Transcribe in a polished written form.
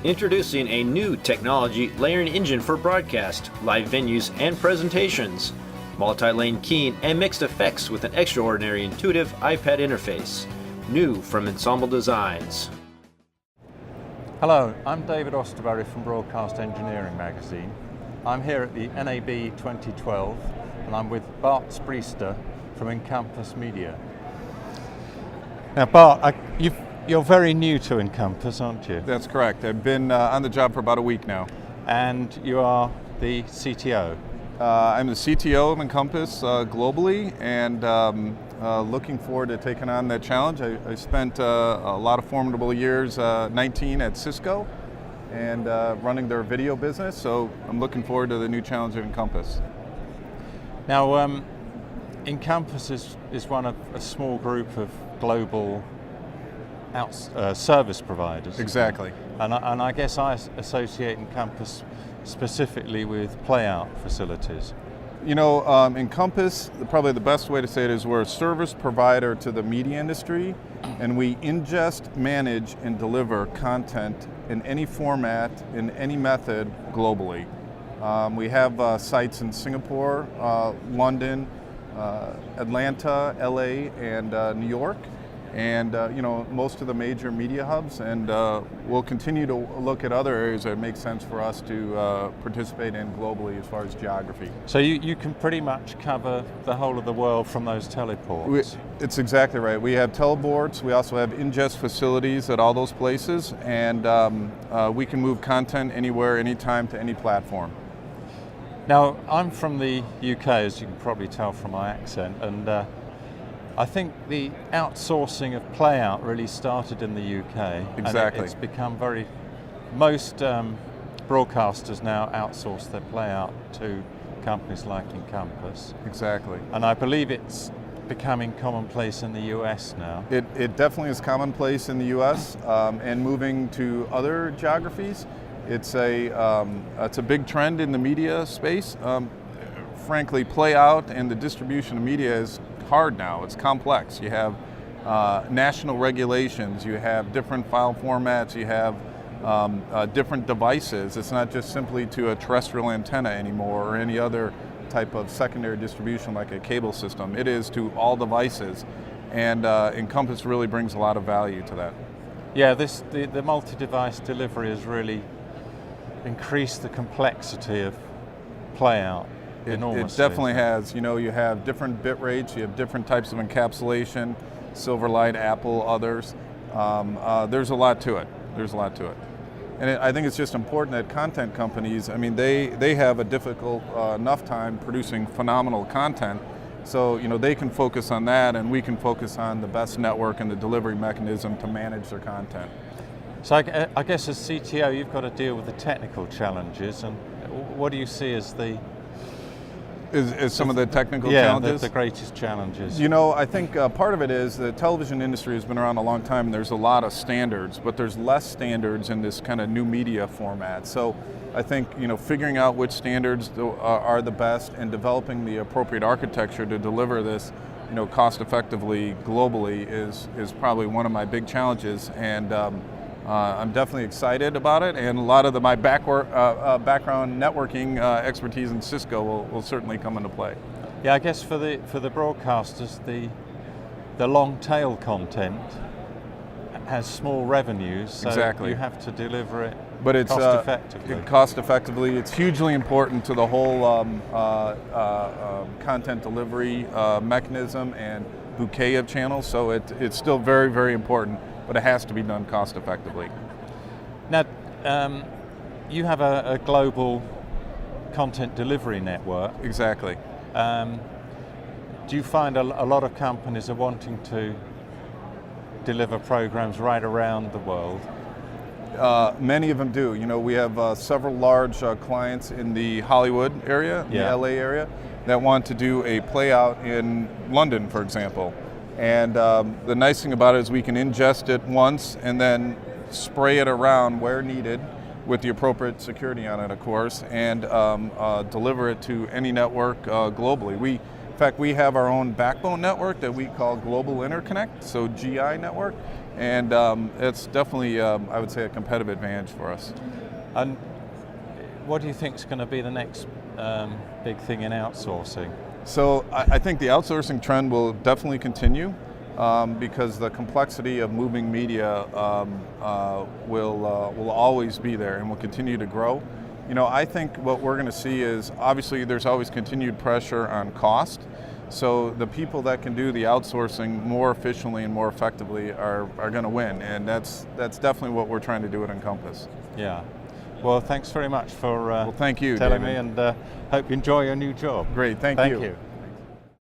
Introducing a new technology layering engine for broadcast, live venues, and presentations. Multi-lane keying and mixed effects with an extraordinary intuitive iPad interface. New from Ensemble Designs. Hello, I'm David Austerberry from Broadcast Engineering magazine. I'm here at the NAB 2012 and I'm with Bart Spriester from Encompass Media. Now Bart, you're very new to Encompass, aren't you? That's correct. I've been on the job for about a week now. And you are the CTO? I'm the CTO of Encompass globally, and looking forward to taking on that challenge. I spent a lot of formidable years, 19 at Cisco, and running their video business, so I'm looking forward to the new challenge of Encompass. Now, Encompass is one of a small group of global service providers. Exactly. And I guess I associate Encompass specifically with playout facilities. You know, Encompass, probably the best way to say it is we're a service provider to the media industry, and we ingest, manage, and deliver content in any format, in any method, globally. We have sites in Singapore, London, Atlanta, LA, and New York. And you know, most of the major media hubs, and we'll continue to look at other areas that make sense for us to participate in globally as far as geography. So you can pretty much cover the whole of the world from those teleports? It's exactly right. We have teleports, we also have ingest facilities at all those places, and we can move content anywhere, anytime, to any platform. Now, I'm from the UK, as you can probably tell from my accent, and I think the outsourcing of playout really started in the UK. Exactly. And it's become most broadcasters now outsource their playout to companies like Encompass. Exactly. And I believe it's becoming commonplace in the US now. It definitely is commonplace in the US, and moving to other geographies. It's a big trend in the media space. Frankly, playout and the distribution of media is hard now. It's complex. You have national regulations, you have different file formats, you have different devices. It's not just simply to a terrestrial antenna anymore or any other type of secondary distribution like a cable system. It is to all devices, and Encompass really brings a lot of value to that. Yeah, the multi-device delivery has really increased the complexity of playout. It definitely has. You know, you have different bit rates, you have different types of encapsulation, Silverlight, Apple, others. There's a lot to it. There's a lot to it. And I think it's just important that content companies, I mean, they have a difficult enough time producing phenomenal content. So, you know, they can focus on that, and we can focus on the best network and the delivery mechanism to manage their content. So I guess as CTO, you've got to deal with the technical challenges, and what do you see as some of the technical challenges? The greatest challenges. You know, I think part of it is the television industry has been around a long time, and there's a lot of standards, but there's less standards in this kind of new media format. So I think, you know, figuring out which standards are the best and developing the appropriate architecture to deliver this, you know, cost effectively globally is probably one of my big challenges, and I'm definitely excited about it, and a lot of my background networking expertise in Cisco will certainly come into play. Yeah, I guess for the broadcasters, the long tail content has small revenues, so exactly. You have to deliver it cost effectively. Cost effectively, it's hugely important to the whole content delivery mechanism and bouquet of channels. So it's still very, very important, but it has to be done cost effectively. Now, you have a global content delivery network. Exactly. Do you find a lot of companies are wanting to deliver programs right around the world? Many of them do. You know, we have several large clients in the Hollywood area, the LA area, that want to do a playout in London, for example. And the nice thing about it is we can ingest it once and then spray it around where needed with the appropriate security on it, of course, and deliver it to any network globally. fact, we have our own backbone network that we call Global Interconnect, so GI network, and it's definitely, I would say, a competitive advantage for us. And what do you think is going to be the next big thing in outsourcing? So I think the outsourcing trend will definitely continue because the complexity of moving media will always be there and will continue to grow. You know, I think what we're going to see is, obviously there's always continued pressure on cost. So the people that can do the outsourcing more efficiently and more effectively are going to win, and that's definitely what we're trying to do at Encompass. Yeah. Well, thanks very much for thank you, telling David. me, and hope you enjoy your new job. Great, thank you. Thank you.